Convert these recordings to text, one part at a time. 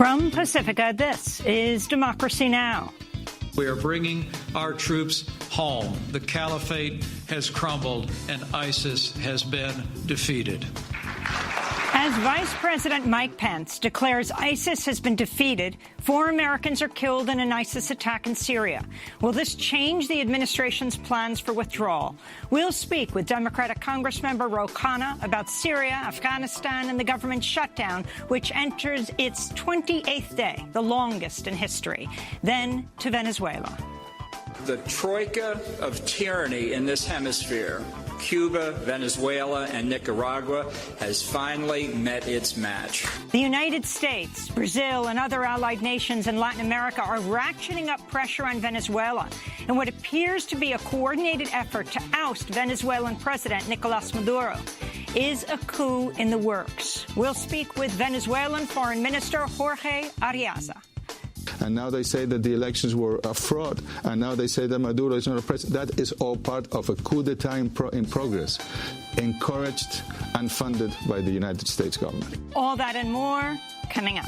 From Pacifica, this is Democracy Now! We are bringing our troops home. The caliphate has crumbled and ISIS has been defeated. As Vice President Mike Pence declares ISIS has been defeated, 4 Americans are killed in an ISIS attack in Syria. Will this change the administration's plans for withdrawal? We'll speak with Democratic Congressmember Ro Khanna about Syria, Afghanistan, and the government shutdown, which enters its 28th day, the longest in history. Then to Venezuela. The troika of tyranny in this hemisphere, Cuba, Venezuela, and Nicaragua, has finally met its match. The United States, Brazil, and other allied nations in Latin America are ratcheting up pressure on Venezuela in what appears to be a coordinated effort to oust Venezuelan President Nicolás Maduro. Is a coup in the works? We'll speak with Venezuelan Foreign Minister Jorge Arreaza. And now they say that the elections were a fraud, and now they say that Maduro is not a president. That is all part of a coup d'etat in progress, encouraged and funded by the United States government. All that and more coming up.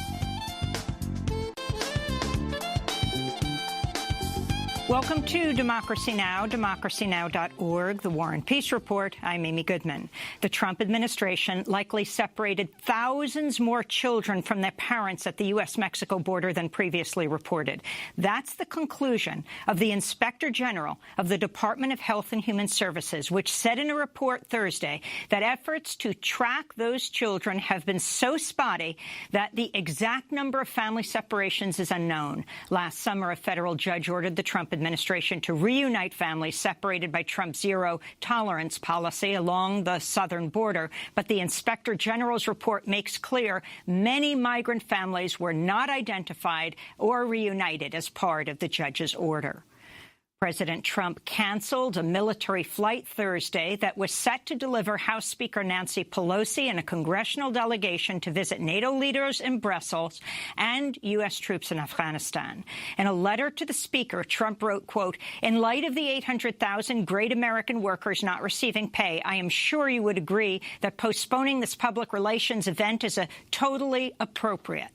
Welcome to Democracy Now!, democracynow.org, The War and Peace Report. I'm Amy Goodman. The Trump administration likely separated thousands more children from their parents at the U.S.-Mexico border than previously reported. That's the conclusion of the Inspector General of the Department of Health and Human Services, which said in a report Thursday that efforts to track those children have been so spotty that the exact number of family separations is unknown. Last summer, a federal judge ordered the Trump administration to reunite families separated by Trump's zero-tolerance policy along the southern border. But the Inspector General's report makes clear many migrant families were not identified or reunited as part of the judge's order. President Trump canceled a military flight Thursday that was set to deliver House Speaker Nancy Pelosi and a congressional delegation to visit NATO leaders in Brussels and U.S. troops in Afghanistan. In a letter to the Speaker, Trump wrote, quote, "In light of the 800,000 great American workers not receiving pay, I am sure you would agree that postponing this public relations event is totally appropriate."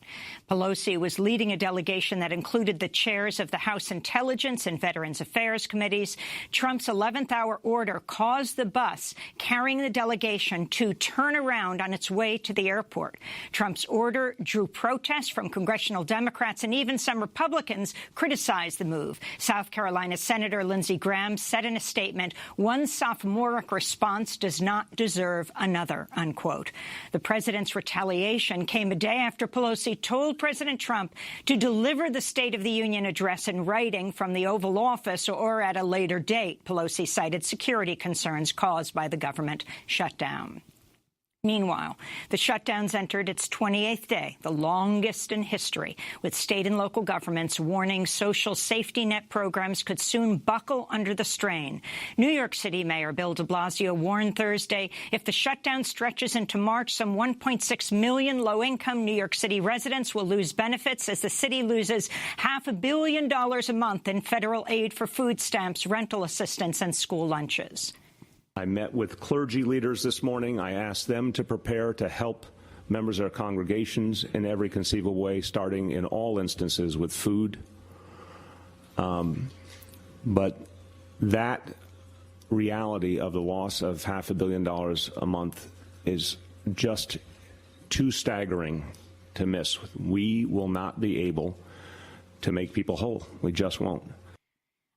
Pelosi was leading a delegation that included the chairs of the House Intelligence and Veterans Affairs Committees. Trump's 11th-hour order caused the bus carrying the delegation to turn around on its way to the airport. Trump's order drew protests from congressional Democrats, and even some Republicans criticized the move. South Carolina Senator Lindsey Graham said in a statement, "One sophomoric response does not deserve another," unquote. The president's retaliation came a day after Pelosi told President Trump to deliver the State of the Union address in writing from the Oval Office or at a later date. Pelosi cited security concerns caused by the government shutdown. Meanwhile, the shutdown's entered its 28th day, the longest in history, with state and local governments warning social safety net programs could soon buckle under the strain. New York City Mayor Bill de Blasio warned Thursday if the shutdown stretches into March, some 1.6 million low-income New York City residents will lose benefits as the city loses $500 million a month in federal aid for food stamps, rental assistance, and school lunches. I met with clergy leaders this morning. I asked them to prepare to help members of their congregations in every conceivable way, starting in all instances with food. But that reality of the loss of $500 million a month is just too staggering to miss. We will not be able to make people whole. We just won't.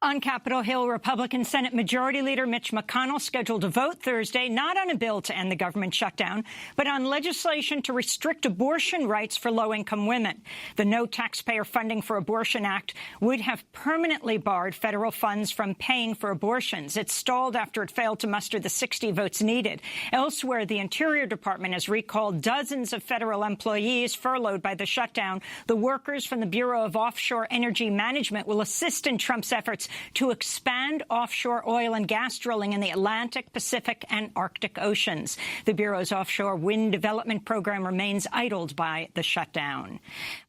On Capitol Hill, Republican Senate Majority Leader Mitch McConnell scheduled to vote Thursday not on a bill to end the government shutdown, but on legislation to restrict abortion rights for low-income women. The No Taxpayer Funding for Abortion Act would have permanently barred federal funds from paying for abortions. It stalled after it failed to muster the 60 votes needed. Elsewhere, the Interior Department has recalled dozens of federal employees furloughed by the shutdown. The workers from the Bureau of Offshore Energy Management will assist in Trump's efforts States to expand offshore oil and gas drilling in the Atlantic, Pacific, and Arctic Oceans. The Bureau's offshore wind development program remains idled by the shutdown.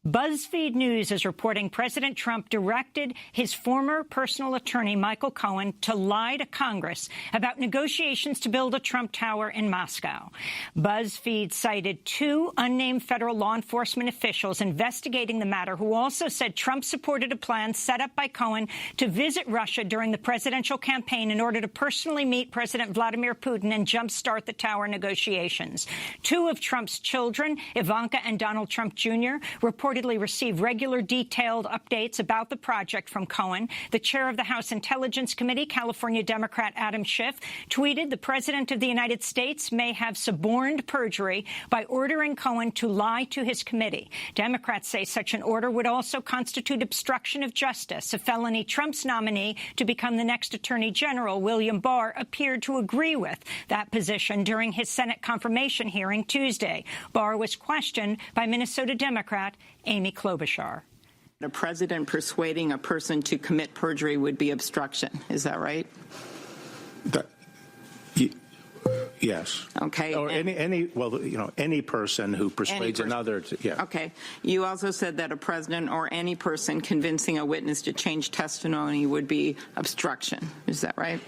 BuzzFeed News is reporting President Trump directed his former personal attorney, Michael Cohen, to lie to Congress about negotiations to build a Trump Tower in Moscow. BuzzFeed cited two unnamed federal law enforcement officials investigating the matter who also said Trump supported a plan set up by Cohen to visit Russia during the presidential campaign in order to personally meet President Vladimir Putin and jumpstart the tower negotiations. Two of Trump's children, Ivanka and Donald Trump Jr., reportedly received regular detailed updates about the project from Cohen. The chair of the House Intelligence Committee, California Democrat Adam Schiff, tweeted the President of the United States may have suborned perjury by ordering Cohen to lie to his committee. Democrats say such an order would also constitute obstruction of justice, a felony Trump's nominee to become the next Attorney General, William Barr, appeared to agree with that position during his Senate confirmation hearing Tuesday. Barr was questioned by Minnesota Democrat Amy Klobuchar. A president persuading a person to commit perjury would be obstruction. Is that right? Yes. Okay. Or any person who persuades another to, yeah. Okay. You also said that a president or any person convincing a witness to change testimony would be obstruction. Is that right?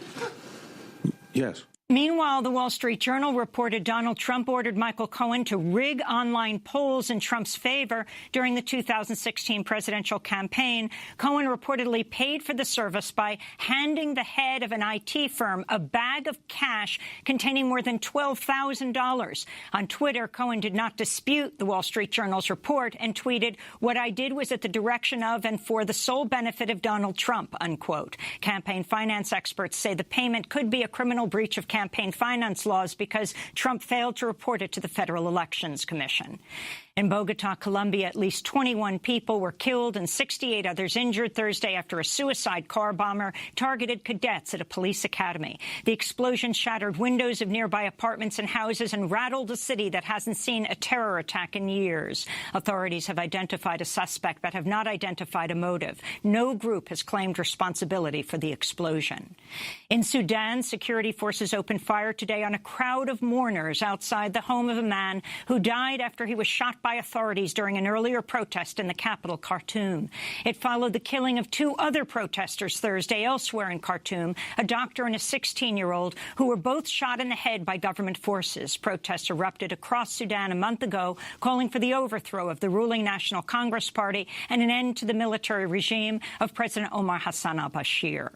Yes. Meanwhile, the Wall Street Journal reported Donald Trump ordered Michael Cohen to rig online polls in Trump's favor during the 2016 presidential campaign. Cohen reportedly paid for the service by handing the head of an IT firm a bag of cash containing more than $12,000. On Twitter, Cohen did not dispute the Wall Street Journal's report and tweeted, "What I did was at the direction of and for the sole benefit of Donald Trump," unquote. Campaign finance experts say the payment could be a criminal breach of campaign finance laws because Trump failed to report it to the Federal Elections Commission. In Bogota, Colombia, at least 21 people were killed and 68 others injured Thursday after a suicide car bomber targeted cadets at a police academy. The explosion shattered windows of nearby apartments and houses and rattled a city that hasn't seen a terror attack in years. Authorities have identified a suspect but have not identified a motive. No group has claimed responsibility for the explosion. In Sudan, security forces opened fire today on a crowd of mourners outside the home of a man who died after he was shot by authorities during an earlier protest in the capital, Khartoum. It followed the killing of two other protesters Thursday elsewhere in Khartoum, a doctor and a 16-year-old, who were both shot in the head by government forces. Protests erupted across Sudan a month ago, calling for the overthrow of the ruling National Congress Party and an end to the military regime of President Omar Hassan al-Bashir.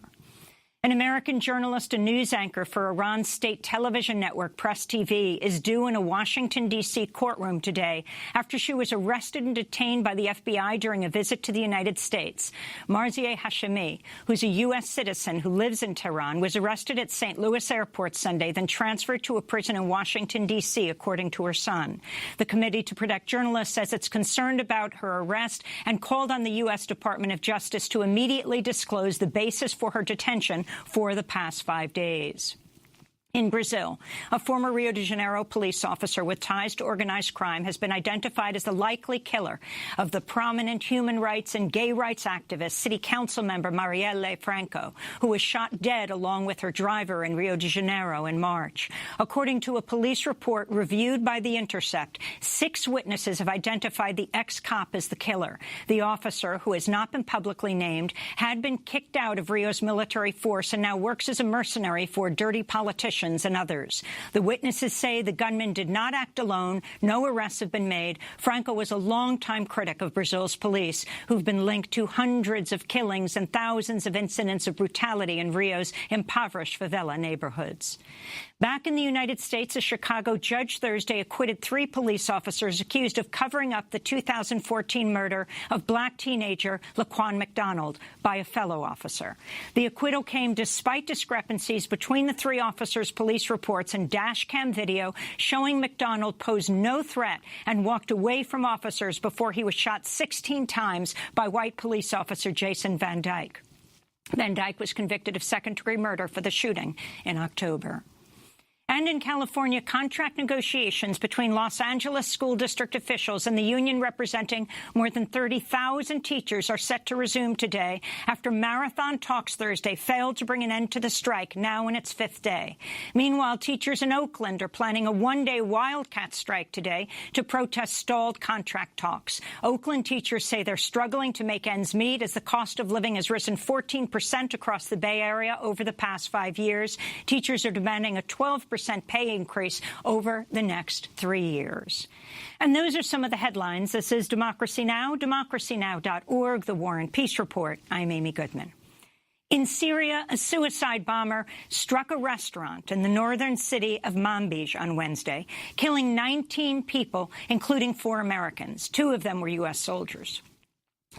An American journalist and news anchor for Iran's state television network, Press TV, is due in a Washington, D.C. courtroom today after she was arrested and detained by the FBI during a visit to the United States. Marzieh Hashemi, who's a U.S. citizen who lives in Tehran, was arrested at St. Louis Airport Sunday, then transferred to a prison in Washington, D.C., according to her son. The Committee to Protect Journalists says it's concerned about her arrest and called on the U.S. Department of Justice to immediately disclose the basis for her detention for the past 5 days. In Brazil, a former Rio de Janeiro police officer with ties to organized crime has been identified as the likely killer of the prominent human rights and gay rights activist, city council member Marielle Franco, who was shot dead along with her driver in Rio de Janeiro in March. According to a police report reviewed by The Intercept, 6 witnesses have identified the ex-cop as the killer. The officer, who has not been publicly named, had been kicked out of Rio's military force and now works as a mercenary for dirty politicians and others. The witnesses say the gunman did not act alone. No arrests have been made. Franco was a longtime critic of Brazil's police, who've been linked to hundreds of killings and thousands of incidents of brutality in Rio's impoverished favela neighborhoods. Back in the United States, a Chicago judge Thursday acquitted 3 police officers accused of covering up the 2014 murder of black teenager Laquan McDonald by a fellow officer. The acquittal came despite discrepancies between the 3 officers' police reports and dash cam video showing McDonald posed no threat and walked away from officers before he was shot 16 times by white police officer Jason Van Dyke. Van Dyke was convicted of second-degree murder for the shooting in October. And in California, contract negotiations between Los Angeles school district officials and the union representing more than 30,000 teachers are set to resume today after marathon talks Thursday failed to bring an end to the strike, now in its fifth day. Meanwhile, teachers in Oakland are planning a one-day wildcat strike today to protest stalled contract talks. Oakland teachers say they're struggling to make ends meet as the cost of living has risen 14% across the Bay Area over the past 5 years. Teachers are demanding a 12% pay increase over the next 3 years. And those are some of the headlines. This is Democracy Now!, democracynow.org, The War and Peace Report. I'm Amy Goodman. In Syria, a suicide bomber struck a restaurant in the northern city of Manbij on Wednesday, killing 19 people, including 4 Americans. 2 of them were U.S. soldiers.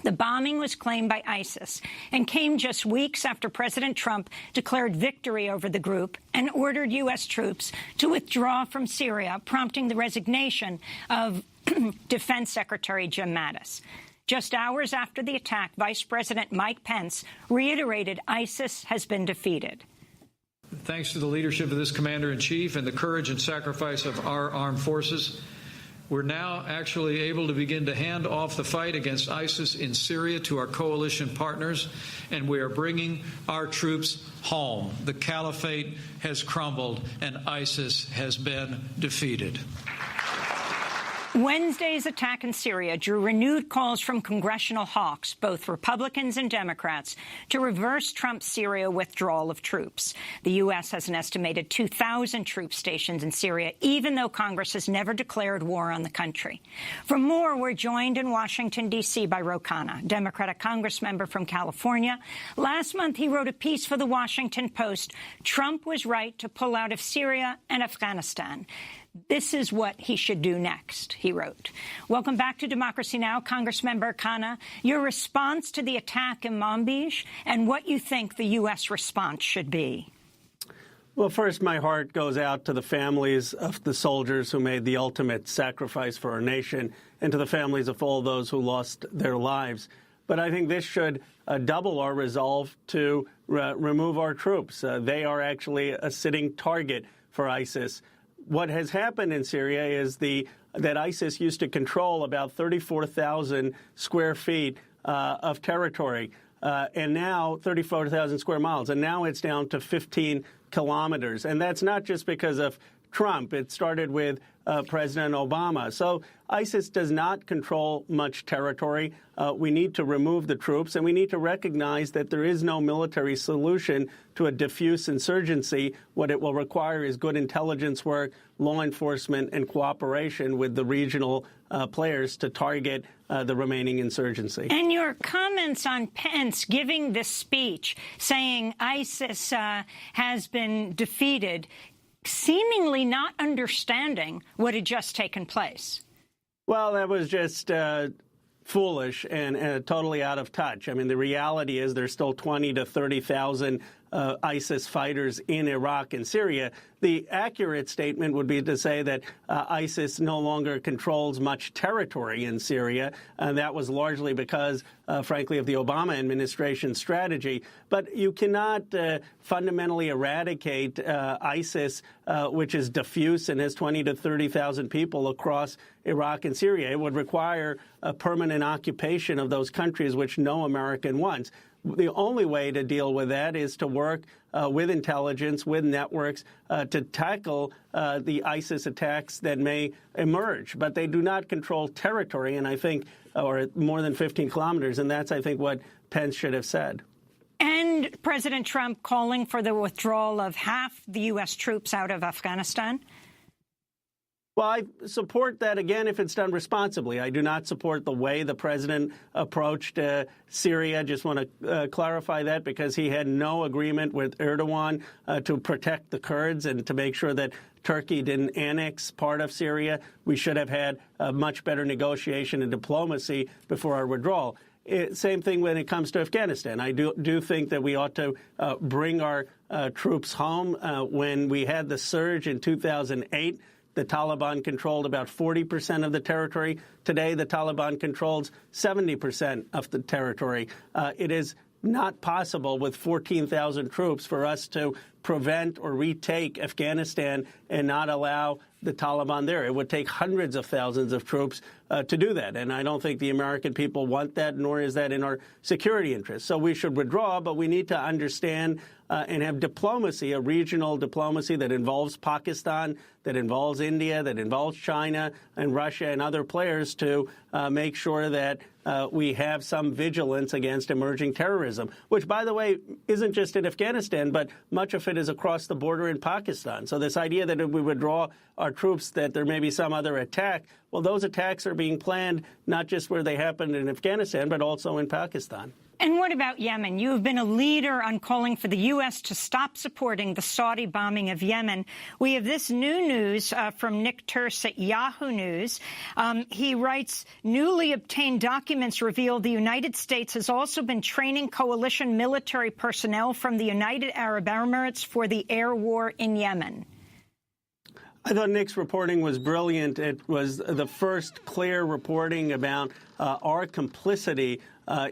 The bombing was claimed by ISIS and came just weeks after President Trump declared victory over the group and ordered U.S. troops to withdraw from Syria, prompting the resignation of Defense Secretary Jim Mattis. Just hours after the attack, Vice President Mike Pence reiterated ISIS has been defeated. Thanks to the leadership of this commander-in-chief and the courage and sacrifice of our armed forces, we're now actually able to begin to hand off the fight against ISIS in Syria to our coalition partners, and we are bringing our troops home. The caliphate has crumbled, and ISIS has been defeated. Wednesday's attack in Syria drew renewed calls from congressional hawks, both Republicans and Democrats, to reverse Trump's Syria withdrawal of troops. The U.S. has an estimated 2,000 troops stationed in Syria, even though Congress has never declared war on the country. For more, we're joined in Washington, D.C. by Ro Khanna, Democratic congressmember from California. Last month, he wrote a piece for the Washington Post. Trump was right to pull out of Syria and Afghanistan. This is what he should do next, he wrote. Welcome back to Democracy Now!, Congressmember Khanna. Your response to the attack in Manbij and what you think the U.S. response should be. Well, first, my heart goes out to the families of the soldiers who made the ultimate sacrifice for our nation and to the families of all those who lost their lives. But I think this should double our resolve to remove our troops. They are actually a sitting target for ISIS. What has happened in Syria is that ISIS used to control about 34,000 square feet of territory, and now 34,000 square miles, and now it's down to 15 kilometers. And that's not just because of Trump. It started with President Obama. So ISIS does not control much territory. We need to remove the troops, and we need to recognize that there is no military solution to a diffuse insurgency. What it will require is good intelligence work, law enforcement, and cooperation with the regional players to target the remaining insurgency. And your comments on Pence giving this speech saying ISIS has been defeated, seemingly not understanding what had just taken place. Well, that was just foolish and totally out of touch. I mean, the reality is there's still 20 to 30,000 ISIS fighters in Iraq and Syria. The accurate statement would be to say that ISIS no longer controls much territory in Syria, and that was largely because, frankly, of the Obama administration's strategy. But you cannot fundamentally eradicate ISIS, which is diffuse and has 20 to 30,000 people across Iraq and Syria. It would require a permanent occupation of those countries, which no American wants. The only way to deal with that is to work with intelligence, with networks, to tackle the ISIS attacks that may emerge. But they do not control territory, and I think, or more than 15 kilometers, and that's, I think, what Pence should have said. And President Trump calling for the withdrawal of half the U.S. troops out of Afghanistan? Well, I support that, again, if it's done responsibly. I do not support the way the president approached Syria. Just want to clarify that, because he had no agreement with Erdogan to protect the Kurds and to make sure that Turkey didn't annex part of Syria. We should have had a much better negotiation and diplomacy before our withdrawal. Same thing when it comes to Afghanistan. I do think that we ought to bring our troops home. When we had the surge in 2008, the Taliban controlled about 40% of the territory. Today, the Taliban controls 70% of the territory. It is not possible with 14,000 troops for us to prevent or retake Afghanistan and not allow the Taliban there. It would take hundreds of thousands of troops to do that. And I don't think the American people want that, nor is that in our security interests. So we should withdraw, but we need to understand and have diplomacy, a regional diplomacy that involves Pakistan, that involves India, that involves China and Russia and other players to make sure that we have some vigilance against emerging terrorism, which, by the way, isn't just in Afghanistan, but much of it is across the border in Pakistan. So this idea that if we withdraw our troops, that there may be some other attack, well, those attacks are being planned not just where they happened in Afghanistan, but also in Pakistan. And what about Yemen? You have been a leader on calling for the U.S. to stop supporting the Saudi bombing of Yemen. We have this new news from Nick Turse at Yahoo News. He writes, newly obtained documents reveal the United States has also been training coalition military personnel from the United Arab Emirates for the air war in Yemen. I thought Nick's reporting was brilliant. It was the first clear reporting about our complicity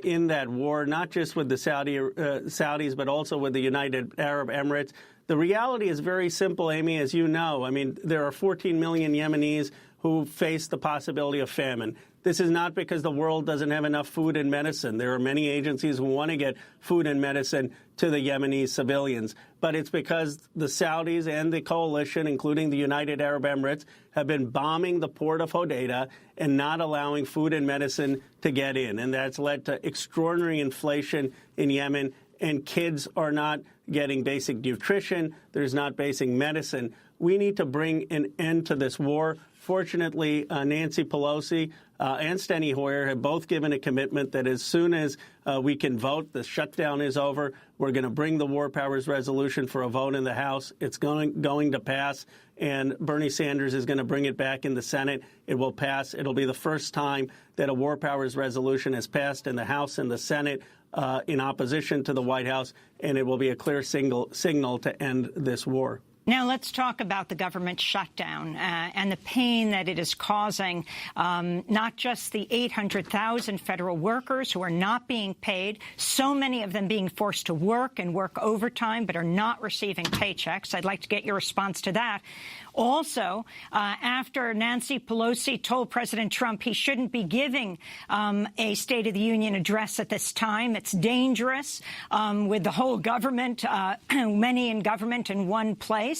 in that war, not just with the Saudis, but also with the United Arab Emirates. The reality is very simple, Amy, as you know. I mean, there are 14 million Yemenis who face the possibility of famine. This is not because the world doesn't have enough food and medicine. There are many agencies who want to get food and medicine to the Yemeni civilians. But it's because the Saudis and the coalition, including the United Arab Emirates, have been bombing the port of Hodeidah and not allowing food and medicine to get in. And that's led to extraordinary inflation in Yemen. And kids are not getting basic nutrition. There's not basic medicine. We need to bring an end to this war. Fortunately, Nancy Pelosi and Steny Hoyer have both given a commitment that as soon as we can vote, the shutdown is over, we're going to bring the War Powers Resolution for a vote in the House. It's going to pass, and Bernie Sanders is going to bring it back in the Senate. It will pass. It'll be the first time that a War Powers Resolution has passed in the House and the Senate in opposition to the White House, and it will be a clear signal to end this war. Now let's talk about the government shutdown and the pain that it is causing, not just the 800,000 federal workers who are not being paid, so many of them being forced to work and work overtime but are not receiving paychecks. I'd like to get your response to that. Also, after Nancy Pelosi told President Trump he shouldn't be giving a State of the Union address at this time, it's dangerous with the whole government, many in government in one place,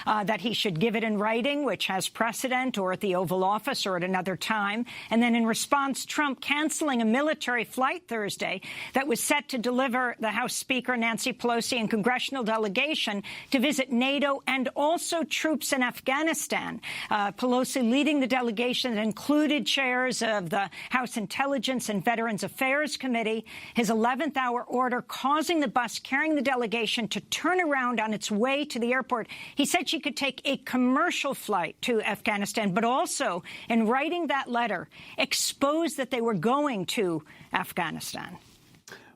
that he should give it in writing, which has precedent, or at the Oval Office or at another time. And then in response, Trump canceling a military flight Thursday that was set to deliver the House Speaker, Nancy Pelosi, and congressional delegation to visit NATO and also troops in Afghanistan. Pelosi leading the delegation that included chairs of the House Intelligence and Veterans Affairs Committee. His 11th hour order causing the bus carrying the delegation to turn around on its way to the airport. He said she could take a commercial flight to Afghanistan, but also, in writing that letter, exposed that they were going to Afghanistan.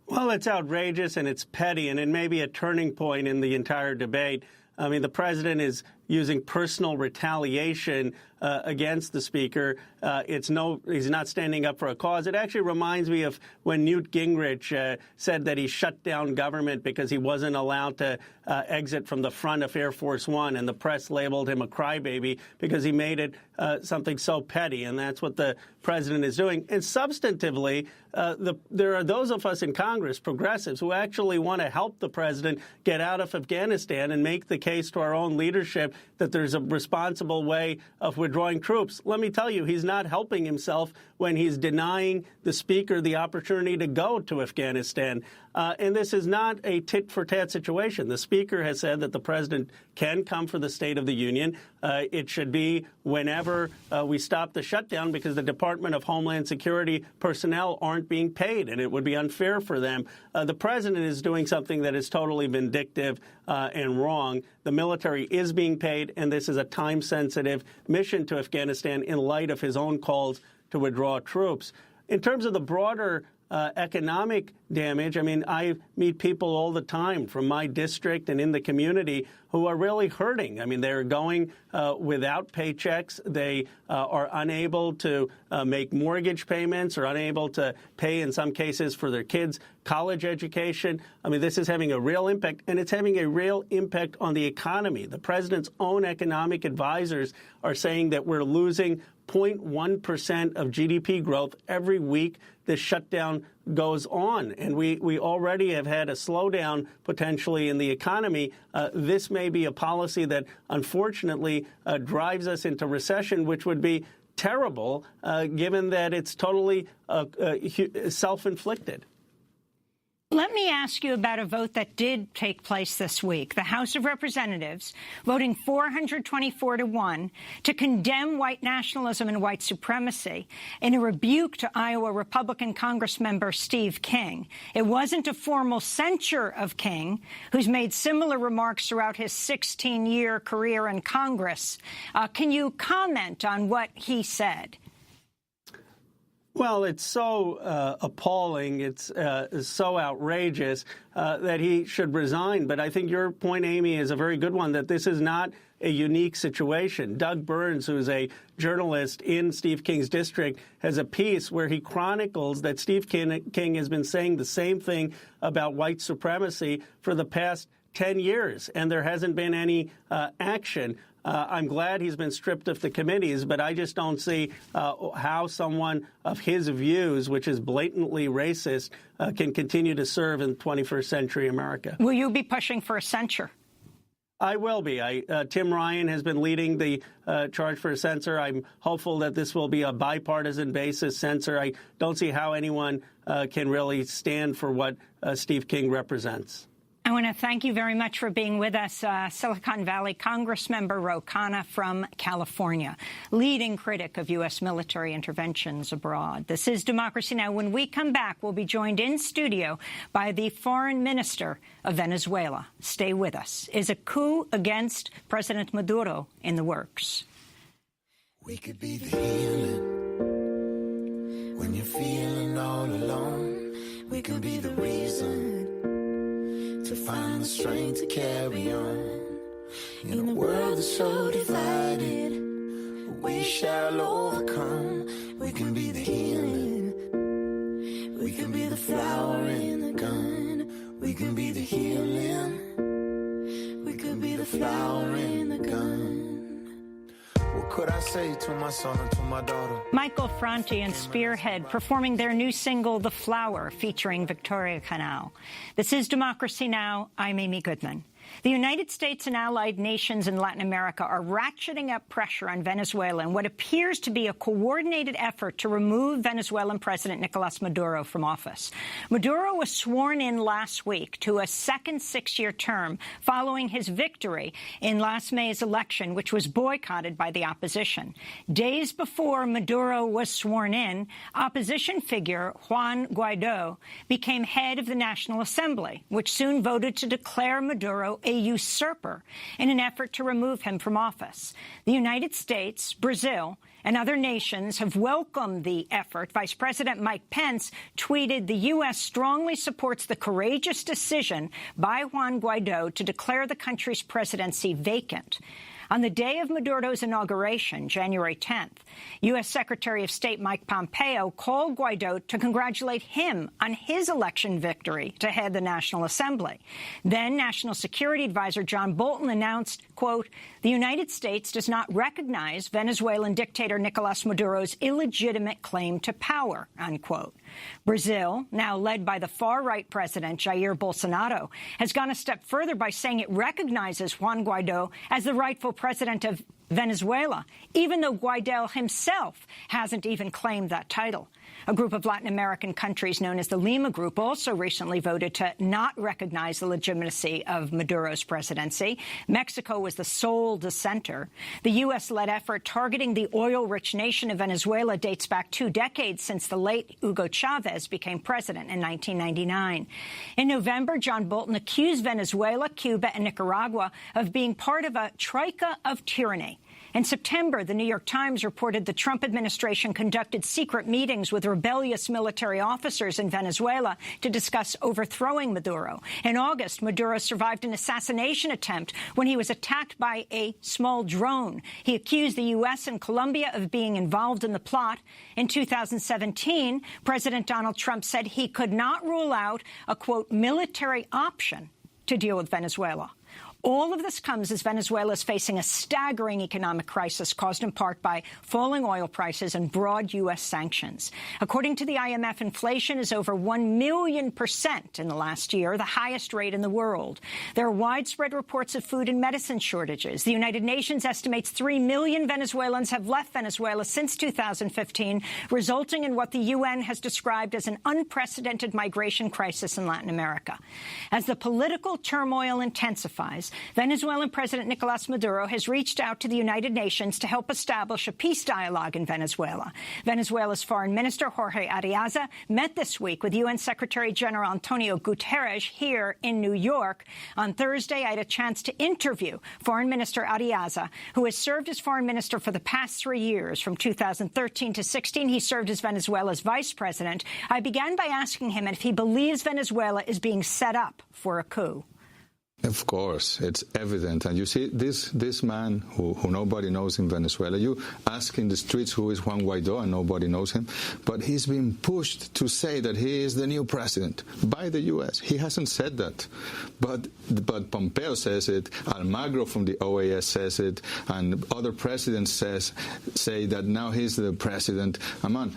Well, it's outrageous and it's petty, and it may be a turning point in the entire debate. I mean, the president is using personal retaliation against the speaker. He's not standing up for a cause. It actually reminds me of when Newt Gingrich said that he shut down government because he wasn't allowed to exit from the front of Air Force One, and the press labeled him a crybaby because he made it something so petty, and that's what the president is doing. And substantively, there are those of us in Congress, progressives, who actually want to help the president get out of Afghanistan and make the case to our own leadership that there's a responsible way of withdrawing troops. Let me tell you, he's not helping himself when he's denying the speaker the opportunity to go to Afghanistan. And this is not a tit-for-tat situation. The speaker has said that the president can come for the State of the Union. It should be whenever we stop the shutdown, because the Department of Homeland Security personnel aren't being paid, and it would be unfair for them. The president is doing something that is totally vindictive and wrong. The military is being paid, and this is a time-sensitive mission to Afghanistan in light of his own calls to withdraw troops. In terms of the broader economic damage. I mean, I meet people all the time from my district and in the community who are really hurting. I mean, they're going without paychecks. They are unable to make mortgage payments or unable to pay, in some cases, for their kids' college education. I mean, this is having a real impact, and it's having a real impact on the economy. The president's own economic advisors are saying that we're losing 0.1% of GDP growth every week this shutdown goes on. And we already have had a slowdown potentially in the economy. This may be a policy that unfortunately drives us into recession, which would be terrible given that it's totally self-inflicted. Let me ask you about a vote that did take place this week. The House of Representatives voting 424-1 to condemn white nationalism and white supremacy in a rebuke to Iowa Republican Congressmember Steve King. It wasn't a formal censure of King, who's made similar remarks throughout his 16-year career in Congress. Can you comment on what he said? Well, it's so appalling, it's so outrageous that he should resign. But I think your point, Amy, is a very good one, that this is not a unique situation. Doug Burns, who's a journalist in Steve King's district, has a piece where he chronicles that Steve King has been saying the same thing about white supremacy for the past 10 years, and there hasn't been any action. I'm glad he's been stripped of the committees, but I just don't see how someone of his views, which is blatantly racist, can continue to serve in 21st century America. Will you be pushing for a censure? I will be. Tim Ryan has been leading the charge for a censure. I'm hopeful that this will be a bipartisan basis censure. I don't see how anyone can really stand for what Steve King represents. I want to thank you very much for being with us, Silicon Valley Congressmember Ro Khanna from California, leading critic of U.S. military interventions abroad. This is Democracy Now! When we come back, we'll be joined in studio by the foreign minister of Venezuela. Stay with us. Is a coup against President Maduro in the works? We could be the healing when you're feeling all alone. We can be the reason to find the strength to carry on. In a world that's so divided, we shall overcome. We can be the healing. We can be the flower in the gun. We can be the healing. We can be the flower in the gun. What could I say to my son and to my daughter? Michael Franti and Spearhead performing their new single, The Flower, featuring Victoria Canal. This is Democracy Now! I'm Amy Goodman. The United States and allied nations in Latin America are ratcheting up pressure on Venezuela in what appears to be a coordinated effort to remove Venezuelan President Nicolas Maduro from office. Maduro was sworn in last week to a second six-year term following his victory in last May's election, which was boycotted by the opposition. Days before Maduro was sworn in, opposition figure Juan Guaido became head of the National Assembly, which soon voted to declare Maduro a usurper in an effort to remove him from office. The United States, Brazil, and other nations have welcomed the effort. Vice President Mike Pence tweeted the U.S. strongly supports the courageous decision by Juan Guaido to declare the country's presidency vacant. On the day of Maduro's inauguration, January 10th, U.S. Secretary of State Mike Pompeo called Guaido to congratulate him on his election victory to head the National Assembly. Then National Security Advisor John Bolton announced, quote, the United States does not recognize Venezuelan dictator Nicolas Maduro's illegitimate claim to power, unquote. Brazil, now led by the far-right president Jair Bolsonaro, has gone a step further by saying it recognizes Juan Guaido as the rightful president of Venezuela, even though Guaido himself hasn't even claimed that title. A group of Latin American countries known as the Lima Group also recently voted to not recognize the legitimacy of Maduro's presidency. Mexico was the sole dissenter. The U.S.-led effort targeting the oil-rich nation of Venezuela dates back 2 decades since the late Hugo Chavez became president in 1999. In November, John Bolton accused Venezuela, Cuba, and Nicaragua of being part of a troika of tyranny. In September, the New York Times reported the Trump administration conducted secret meetings with rebellious military officers in Venezuela to discuss overthrowing Maduro. In August, Maduro survived an assassination attempt when he was attacked by a small drone. He accused the U.S. and Colombia of being involved in the plot. In 2017, President Donald Trump said he could not rule out a, quote, military option to deal with Venezuela. All of this comes as Venezuela is facing a staggering economic crisis caused in part by falling oil prices and broad U.S. sanctions. According to the IMF, inflation is over 1,000,000% in the last year, the highest rate in the world. There are widespread reports of food and medicine shortages. The United Nations estimates 3 million Venezuelans have left Venezuela since 2015, resulting in what the UN has described as an unprecedented migration crisis in Latin America. As the political turmoil intensifies, Venezuelan President Nicolas Maduro has reached out to the United Nations to help establish a peace dialogue in Venezuela. Venezuela's Foreign Minister Jorge Ariaza met this week with UN Secretary General Antonio Guterres here in New York. On Thursday, I had a chance to interview Foreign Minister Ariaza, who has served as foreign minister for the past 3 years. From 2013 to 16, he served as Venezuela's vice president. I began by asking him if he believes Venezuela is being set up for a coup. Of course, it's evident. And you see, this man who nobody knows in Venezuela, you ask in the streets who is Juan Guaido, and nobody knows him, but he's been pushed to say that he is the new president by the U.S. He hasn't said that. But Pompeo says it, Almagro from the OAS says it, and other presidents say that now he's the president. Aman,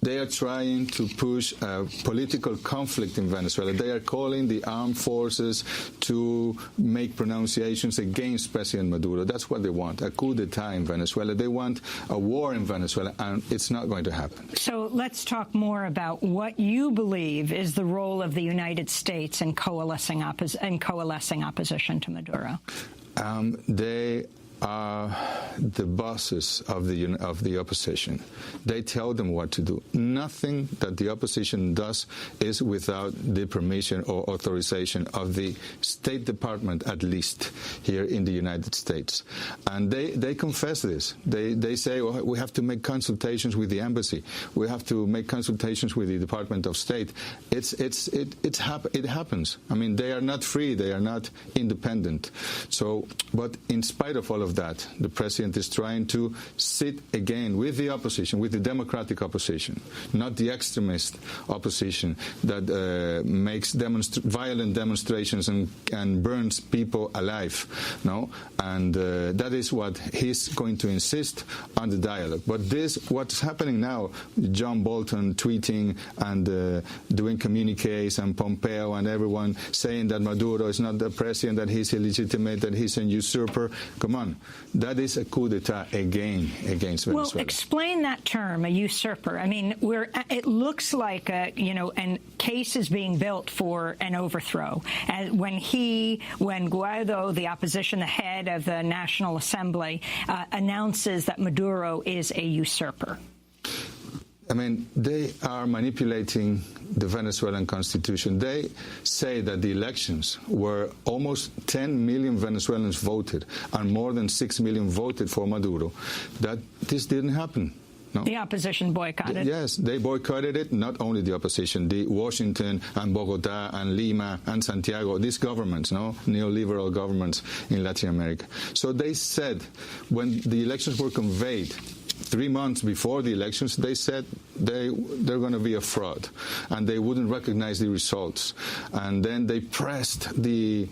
they are trying to push a political conflict in Venezuela. They are calling the armed forces to make pronunciations against President Maduro. That's what they want, a coup d'etat in Venezuela. They want a war in Venezuela, and it's not going to happen. So let's talk more about what you believe is the role of the United States in coalescing opposition to Maduro. They are the bosses of the opposition. They tell them what to do. Nothing that the opposition does is without the permission or authorization of the State Department, at least here in the United States. And they confess this. They say, well, we have to make consultations with the embassy. We have to make consultations with the Department of State. It happens. I mean, they are not free. They are not independent. So, but in spite of all of that, the president is trying to sit again with the opposition, with the democratic opposition, not the extremist opposition that makes violent demonstrations and burns people alive. No, and that is what he's going to insist on, the dialogue. But what's happening now, John Bolton tweeting and doing communiques, and Pompeo and everyone saying that Maduro is not the president, that he's illegitimate, that he's a usurper. Come on. That is a coup d'etat again against Venezuela. Well, explain that term, a usurper. I mean, it looks like a case is being built for an overthrow. When Guaido, the opposition, the head of the National Assembly, announces that Maduro is a usurper. I mean, they are manipulating the Venezuelan constitution. They say that the elections were almost 10 million Venezuelans voted, and more than 6 million voted for Maduro. That this didn't happen. No? The opposition boycotted. Yes, they boycotted it. Not only the opposition, the Washington and Bogota and Lima and Santiago, these governments, neoliberal governments in Latin America. So they said, when the elections were conveyed, 3 months before the elections, they said they're going to be a fraud, and they wouldn't recognize the results. And then they pressed the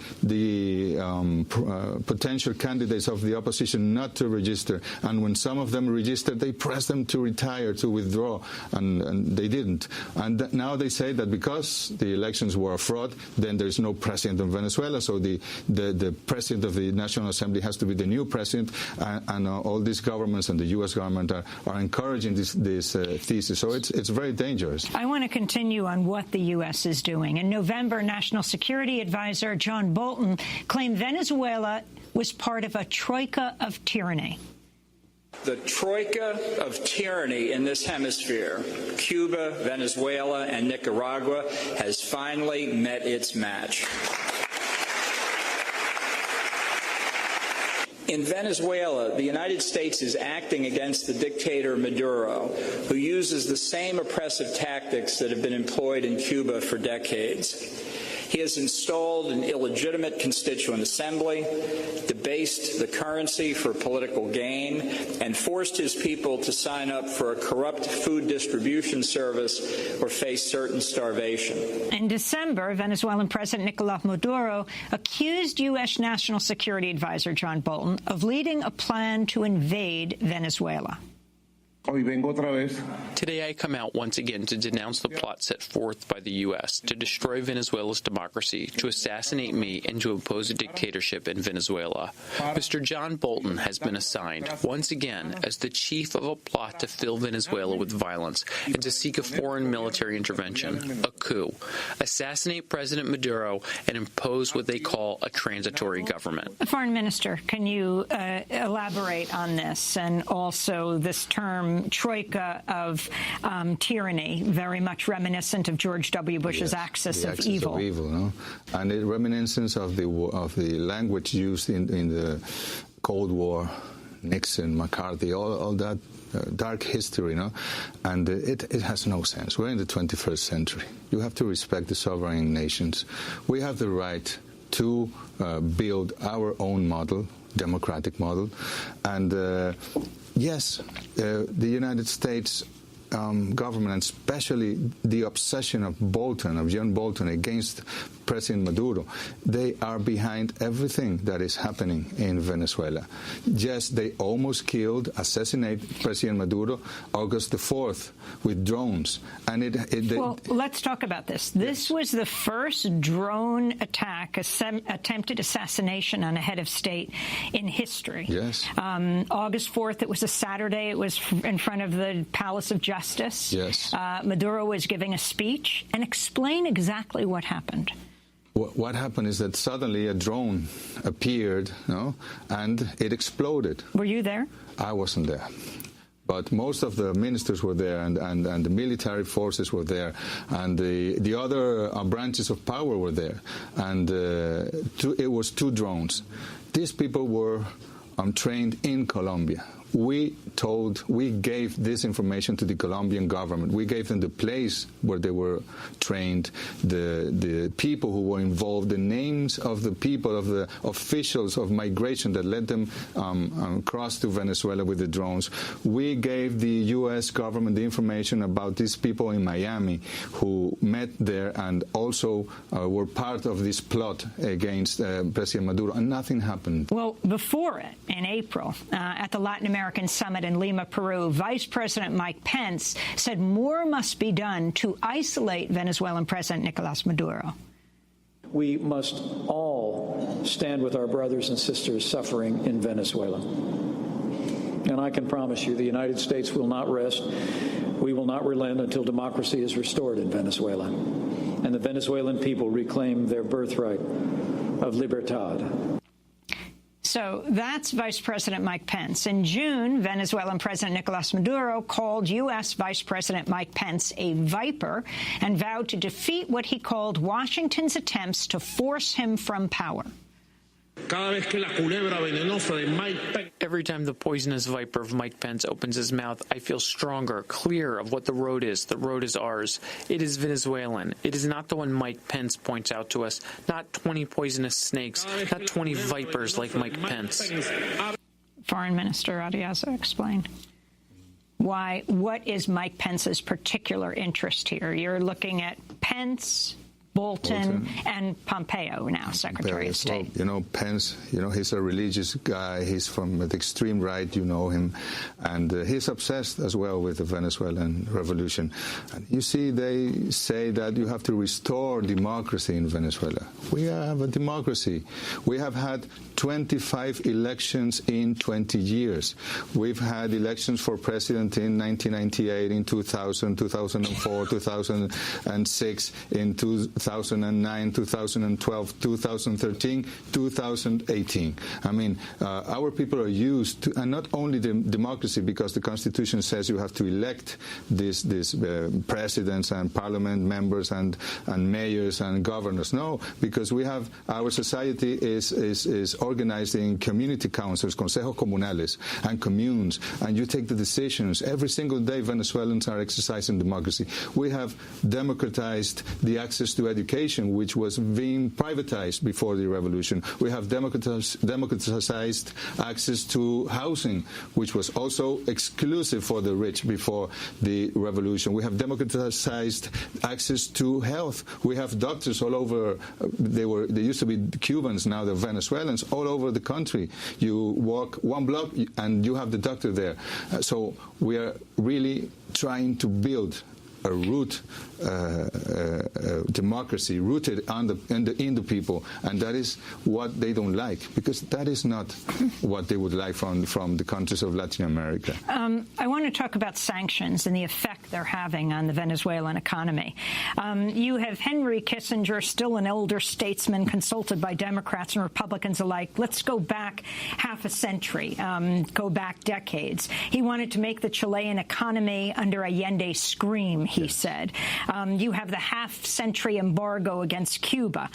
potential candidates of the opposition not to register. And when some of them registered, they pressed them to retire, to withdraw, and they didn't. And now they say that because the elections were a fraud, then there's no president in Venezuela, so the president of the National Assembly has to be the new president, and all these governments and the U.S. government are encouraging this thesis. So it's very dangerous. I want to continue on what the U.S. is doing. In November, National Security Advisor John Bolton claimed Venezuela was part of a troika of tyranny. The troika of tyranny in this hemisphere, Cuba, Venezuela, and Nicaragua, has finally met its match. In Venezuela, the United States is acting against the dictator Maduro, who uses the same oppressive tactics that have been employed in Cuba for decades. He has installed an illegitimate constituent assembly, debased the currency for political gain, and forced his people to sign up for a corrupt food distribution service or face certain starvation. In December, Venezuelan President Nicolás Maduro accused U.S. National Security Advisor John Bolton of leading a plan to invade Venezuela. Today I come out once again to denounce the plot set forth by the U.S. to destroy Venezuela's democracy, to assassinate me, and to impose a dictatorship in Venezuela. Mr. John Bolton has been assigned, once again, as the chief of a plot to fill Venezuela with violence and to seek a foreign military intervention, a coup, assassinate President Maduro, and impose what they call a transitory government. Foreign Minister, can you elaborate on this and also this term troika of tyranny, very much reminiscent of George W. Bush's axis of evil. No? And a reminiscence of the language used in the Cold War, Nixon, McCarthy, all that dark history, no? And it has no sense. We're in the 21st century. You have to respect the sovereign nations. We have the right to build our own model, democratic model, and yes, the United States government, and especially the obsession of John Bolton against President Maduro, they are behind everything that is happening in Venezuela. Yes, they almost assassinated President Maduro August the 4th with drones. And well, let's talk about this. This was the first drone attack, attempted assassination on a head of state in history. Yes. August 4th, it was a Saturday. It was in front of the Palace of Justice. Yes. Maduro was giving a speech. And explain exactly what happened. What happened is that suddenly a drone appeared, and it exploded. Were you there? I wasn't there. But most of the ministers were there, and the military forces were there, and the other branches of power were there. And it was 2 drones. These people were trained in Colombia. We gave this information to the Colombian government. We gave them the place where they were trained, the people who were involved, the names of the people, of the officials of migration that let them cross to Venezuela with the drones. We gave the U.S. government the information about these people in Miami who met there and also were part of this plot against President Maduro, and nothing happened. Well, before it, in April, at the Latin American Summit in Lima, Peru, Vice President Mike Pence said more must be done to isolate Venezuelan President Nicolás Maduro. We must all stand with our brothers and sisters suffering in Venezuela. And I can promise you the United States will not rest. We will not relent until democracy is restored in Venezuela and the Venezuelan people reclaim their birthright of libertad. So that's Vice President Mike Pence. In June, Venezuelan President Nicolás Maduro called U.S. Vice President Mike Pence a viper and vowed to defeat what he called Washington's attempts to force him from power. Every time the poisonous viper of Mike Pence opens his mouth, I feel stronger, clearer of what the road is. The road is ours. It is Venezuelan. It is not the one Mike Pence points out to us. Not 20 poisonous snakes. Not 20 vipers like Mike Pence. Foreign Minister Adriaza, explain. What is Mike Pence's particular interest here? You're looking at Pence, Bolton, and Pompeo now, Secretary of State. Well, Pence, he's a religious guy. He's from the extreme right, you know him. And he's obsessed as well with the Venezuelan revolution. And you see, they say that you have to restore democracy in Venezuela. We have a democracy. We have had 25 elections in 20 years. We've had elections for president in 1998, in 2000, 2004, 2006, in 2000. 2009, 2012, 2013, 2018. I mean, our people are used to, and not only the democracy, because the Constitution says you have to elect these presidents and parliament members and mayors and governors. No, because we have, our society is organized in community councils, consejos comunales, and communes, and you take the decisions. Every single day Venezuelans are exercising democracy. We have democratized the access to education, which was being privatized before the revolution. We have democratized access to housing, which was also exclusive for the rich before the revolution. We have democratized access to health. We have doctors all over. They used to be Cubans, now they're Venezuelans, all over the country. You walk one block and you have the doctor there. So we are really trying to build a root democracy rooted in the people, and that is what they don't like, because that is not what they would like from the countries of Latin America. I want to talk about sanctions and the effect they're having on the Venezuelan economy. You have Henry Kissinger, still an elder statesman, consulted by Democrats and Republicans alike. Let's go back half a century, go back decades. He wanted to make the Chilean economy under Allende scream, he said. You have the half-century embargo against Cuba.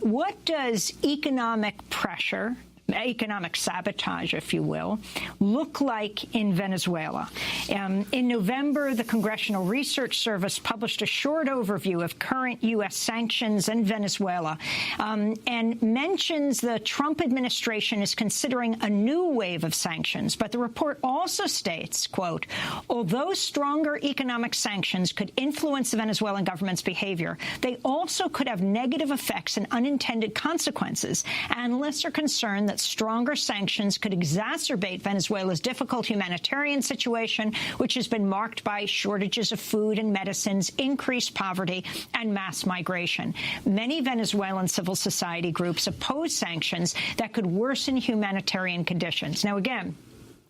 What does economic pressure, economic sabotage, if you will, look like in Venezuela? In November, the Congressional Research Service published a short overview of current U.S. sanctions in Venezuela and mentions the Trump administration is considering a new wave of sanctions. But the report also states, quote, although stronger economic sanctions could influence the Venezuelan government's behavior, they also could have negative effects and unintended consequences. Analysts are concerned that stronger sanctions could exacerbate Venezuela's difficult humanitarian situation, which has been marked by shortages of food and medicines, increased poverty, and mass migration. Many Venezuelan civil society groups oppose sanctions that could worsen humanitarian conditions. Now, again,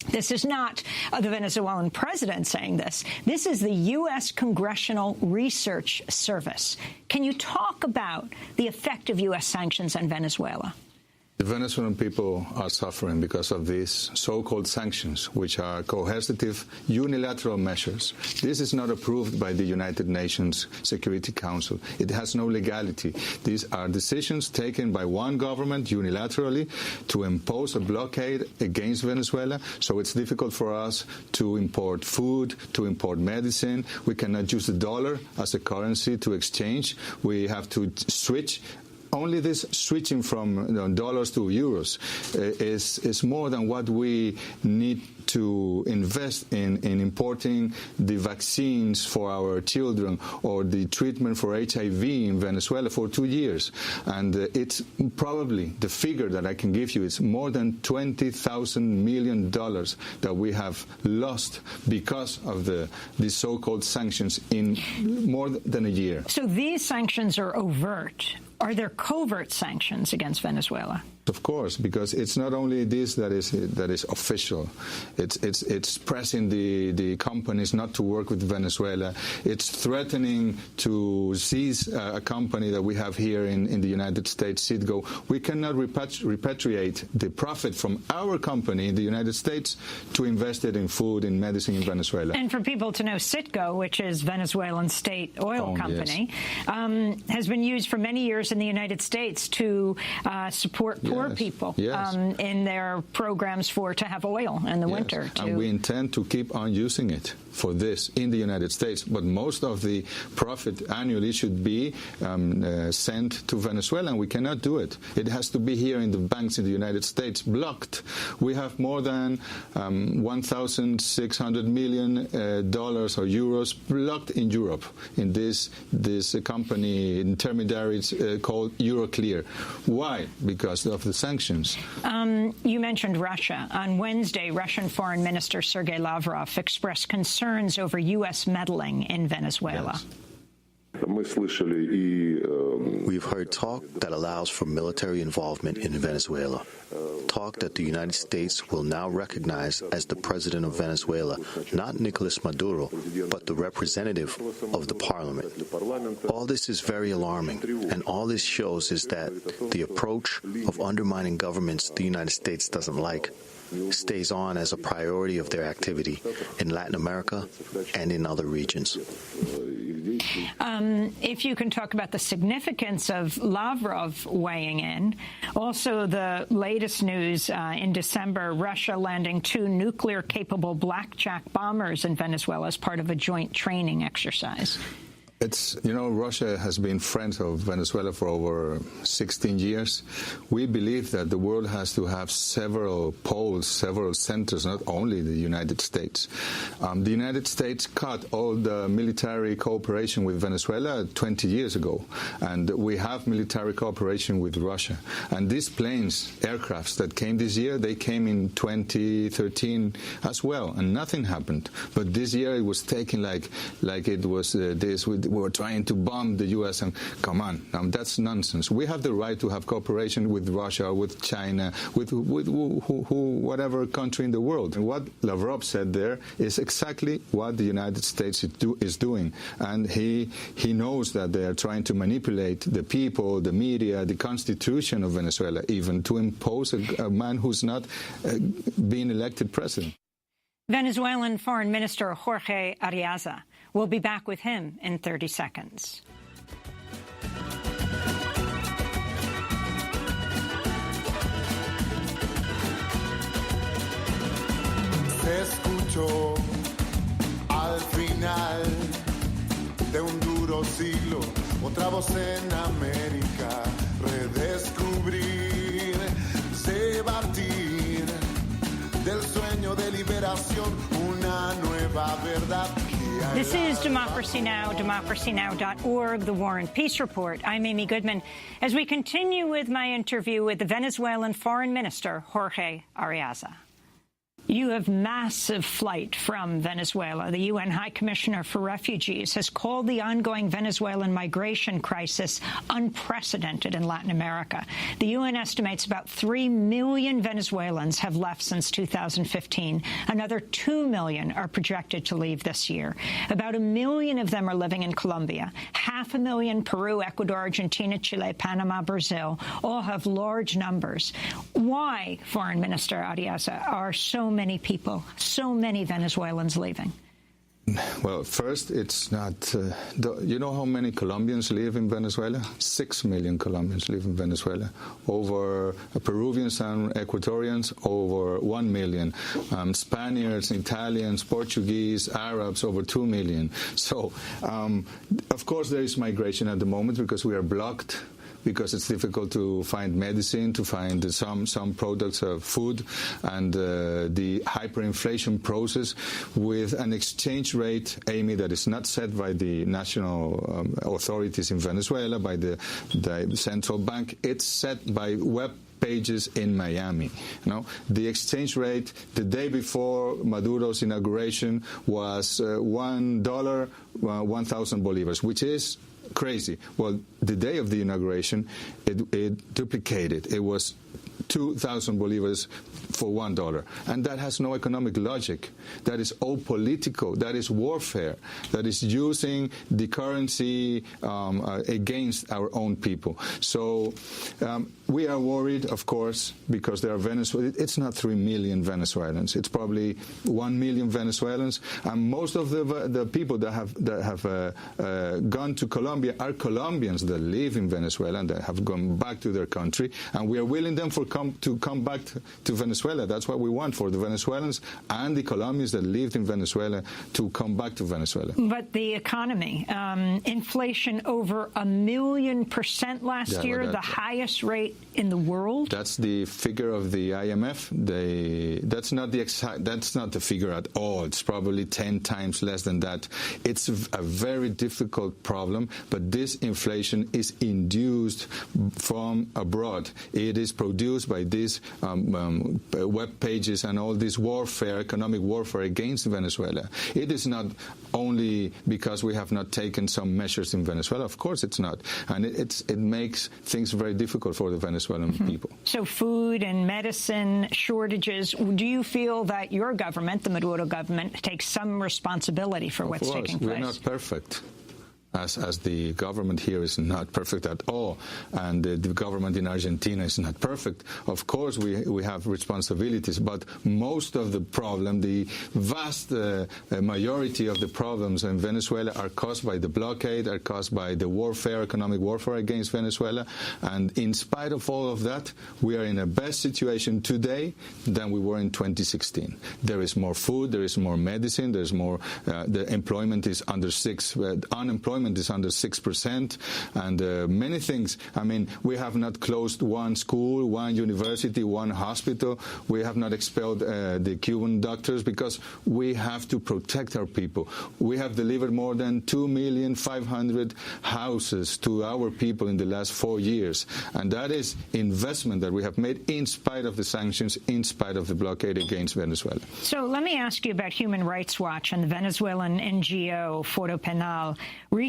this is not the Venezuelan president saying this. This is the U.S. Congressional Research Service. Can you talk about the effect of U.S. sanctions on Venezuela? The Venezuelan people are suffering because of these so-called sanctions, which are coercive unilateral measures. This is not approved by the United Nations Security Council. It has no legality. These are decisions taken by one government unilaterally to impose a blockade against Venezuela, so it's difficult for us to import food, to import medicine. We cannot use the dollar as a currency to exchange. We have to switch. Only this switching from dollars to euros is more than what we need to invest in importing the vaccines for our children or the treatment for HIV in Venezuela for 2 years. And it's probably, the figure that I can give you is more than $20,000 million that we have lost because of these so-called sanctions in more than a year. So these sanctions are overt. Are there covert sanctions against Venezuela? Of course, because it's not only this that is official. It's pressing the companies not to work with Venezuela. It's threatening to seize a company that we have here in the United States, Citgo. We cannot repatriate the profit from our company in the United States to invest it in food, in medicine in Venezuela. And for people to know, Citgo, which is Venezuelan state oil company, yes, has been used for many years in the United States to support poor people in their programs to have oil in the winter. And we intend to keep on using it for this in the United States, but most of the profit annually should be sent to Venezuela, and we cannot do it. It has to be here in the banks in the United States, blocked. We have more than $1,600 million or euros blocked in Europe in this company intermediaries called Euroclear. Why? Because of the sanctions. You mentioned Russia. On Wednesday, Russian Foreign Minister Sergei Lavrov expressed concerns over U.S. meddling in Venezuela. Yes. We've heard talk that allows for military involvement in Venezuela. talk that the United States will now recognize as the president of Venezuela, not Nicolas Maduro, but the representative of the parliament. All this is very alarming, and all this shows is that the approach of undermining governments the United States doesn't like stays on as a priority of their activity in Latin America and in other regions. If you can talk about the significance of Lavrov weighing in. Also, the latest news in December, Russia landing 2 nuclear-capable blackjack bombers in Venezuela as part of a joint training exercise. Russia has been friends of Venezuela for over 16 years. We believe that the world has to have several poles, several centers, not only the United States. The United States cut all the military cooperation with Venezuela 20 years ago, and we have military cooperation with Russia. And these planes, aircrafts that came this year, they came in 2013 as well, and nothing happened. But this year it was taken like it was this. We were trying to bomb the U.S. and come on, that's nonsense. We have the right to have cooperation with Russia, with China, with whatever country in the world. And what Lavrov said there is exactly what the United States is doing. And he knows that they are trying to manipulate the people, the media, the constitution of Venezuela, even to impose a man who's not being elected president. Venezuelan Foreign Minister Jorge Arreaza. We'll be back with him in 30 seconds. Se escuchó al final de un duro siglo, otra voz en América, redescubrir, debatir del sueño de liberación, una nueva verdad. This is Democracy Now!, democracynow.org, The War and Peace Report. I'm Amy Goodman. As we continue with my interview with the Venezuelan Foreign Minister, Jorge Arreaza. You have massive flight from Venezuela. The UN High Commissioner for Refugees has called the ongoing Venezuelan migration crisis unprecedented in Latin America. The UN estimates about 3 million Venezuelans have left since 2015. Another 2 million are projected to leave this year. About 1 million of them are living in Colombia. 500,000 Peru, Ecuador, Argentina, Chile, Panama, Brazil all have large numbers. Why, Foreign Minister Arreaza, are so many people, so many Venezuelans leaving? Well, first, it's not... you know how many Colombians live in Venezuela? 6 million Colombians live in Venezuela. Over Peruvians and Ecuadorians, over 1 million. Spaniards, Italians, Portuguese, Arabs, over 2 million. So, of course, there is migration at the moment because we are blocked, because it's difficult to find medicine, to find some products of food, and the hyperinflation process with an exchange rate, Amy, that is not set by the national authorities in Venezuela, by the central bank. It's set by web pages in Miami. The exchange rate the day before Maduro's inauguration was $1, 1,000 bolivars, which is crazy. Well, the day of the inauguration, it duplicated. It was 2,000 bolivars for $1. And that has no economic logic. That is all political. That is warfare. That is using the currency against our own people. So we are worried, of course, because there are Venezuelans. It's not 3 million Venezuelans. It's probably 1 million Venezuelans. And most of the people that have gone to Colombia are Colombians that live in Venezuela and that have gone back to their country. And we are willing them to come back to Venezuela. That's what we want for the Venezuelans and the Colombians that lived in Venezuela to come back to Venezuela. But the economy, inflation over 1,000,000% last year, the highest rate in the world. That's the figure of the IMF. That's not the figure at all. It's probably 10 times less than that. It's a very difficult problem, but this inflation revolution is induced from abroad. It is produced by these web pages and all this warfare, economic warfare against Venezuela. It is not only because we have not taken some measures in Venezuela. Of course it's not. And it makes things very difficult for the Venezuelan people. So food and medicine shortages, do you feel that your government, the Maduro government, takes some responsibility for what's taking place? We're not perfect. As the government here is not perfect at all, and the government in Argentina is not perfect. Of course, we have responsibilities, but most of the problem, the vast majority of the problems in Venezuela are caused by the blockade, are caused by the warfare, economic warfare against Venezuela. And in spite of all of that, we are in a better situation today than we were in 2016. There is more food, there is more medicine, there's more. The employment is under 6%. Unemployment is under 6%, and many things. I mean, we have not closed one school, one university, one hospital. We have not expelled the Cuban doctors because we have to protect our people. We have delivered more than 2,500,000 houses to our people in the last 4 years, and that is investment that we have made in spite of the sanctions, in spite of the blockade against Venezuela. So let me ask you about Human Rights Watch and the Venezuelan NGO Foro Penal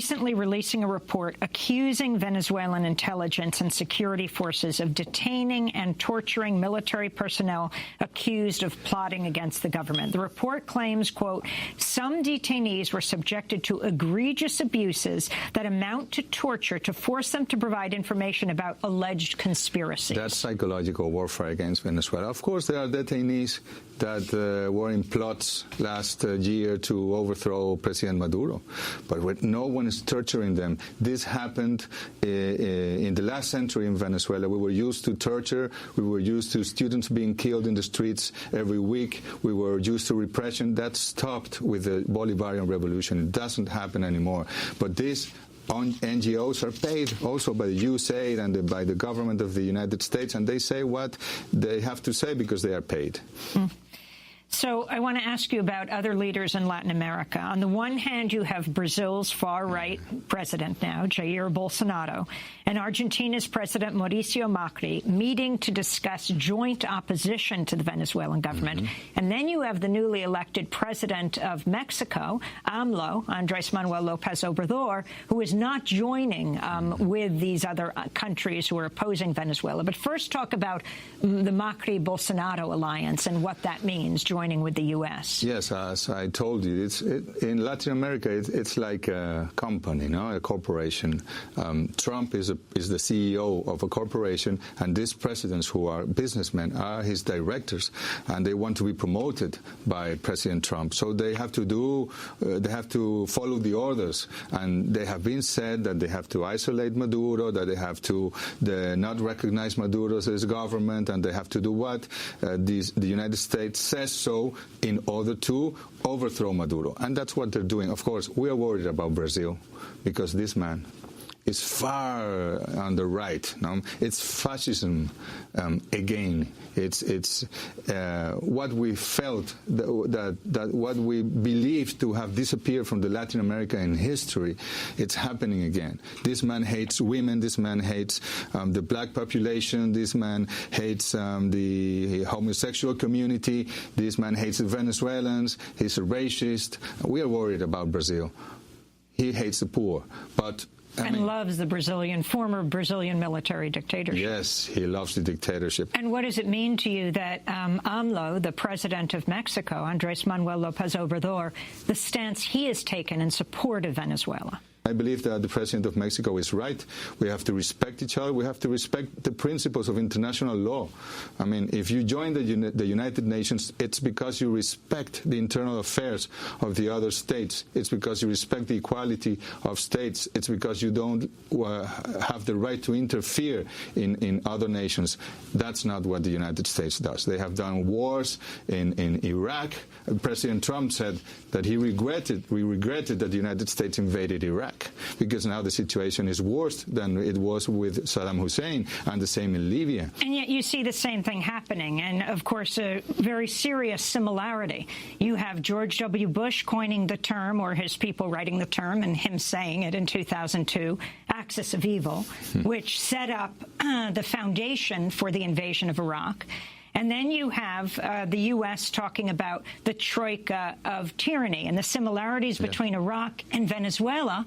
recently releasing a report accusing Venezuelan intelligence and security forces of detaining and torturing military personnel accused of plotting against the government. The report claims, quote, some detainees were subjected to egregious abuses that amount to torture to force them to provide information about alleged conspiracies. That's psychological warfare against Venezuela. Of course, there are detainees that were in plots last year to overthrow President Maduro, but no one is torturing them. This happened in the last century in Venezuela. We were used to torture. We were used to students being killed in the streets every week. We were used to repression. That stopped with the Bolivarian revolution. It doesn't happen anymore. But these NGOs are paid also by the USAID and by the government of the United States, and they say what they have to say because they are paid. So I want to ask you about other leaders in Latin America. On the one hand, you have Brazil's far-right president now, Jair Bolsonaro, and Argentina's President Mauricio Macri meeting to discuss joint opposition to the Venezuelan government. And then you have the newly elected president of Mexico, AMLO, Andrés Manuel López Obrador, who is not joining with these other countries who are opposing Venezuela. But first talk about the Macri-Bolsonaro alliance and what that means, joining with the U.S. Yes, as I told you, in Latin America, it's like a company, a corporation. Trump is the CEO of a corporation, and these presidents who are businessmen are his directors, and they want to be promoted by President Trump. So they have to follow the orders, and they have been said that they have to isolate Maduro, that they have to not recognize Maduro as government, and they have to do what the United States says so in order to overthrow Maduro. And that's what they're doing. Of course, we are worried about Brazil because this man is far on the right. It's fascism again. It's what we felt, that what we believed to have disappeared from the Latin America in history, it's happening again. This man hates women. This man hates the black population. This man hates the homosexual community. This man hates the Venezuelans. He's a racist. We are worried about Brazil. He hates the poor, but loves the former Brazilian military dictatorship. Yes, he loves the dictatorship. And what does it mean to you that AMLO, the president of Mexico, Andrés Manuel López Obrador, the stance he has taken in support of Venezuela? I believe that the president of Mexico is right. We have to respect each other. We have to respect the principles of international law. I mean, if you join the United Nations, it's because you respect the internal affairs of the other states. It's because you respect the equality of states. It's because you don't have the right to interfere in other nations. That's not what the United States does. They have done wars in Iraq. President Trump said that we regretted that the United States invaded Iraq, because now the situation is worse than it was with Saddam Hussein, and the same in Libya. And yet you see the same thing happening, and of course a very serious similarity. You have George W. Bush coining the term, or his people writing the term, and him saying it in 2002, axis of evil, which set up the foundation for the invasion of Iraq. And then you have the U.S. talking about the troika of tyranny, and the similarities between Iraq and Venezuela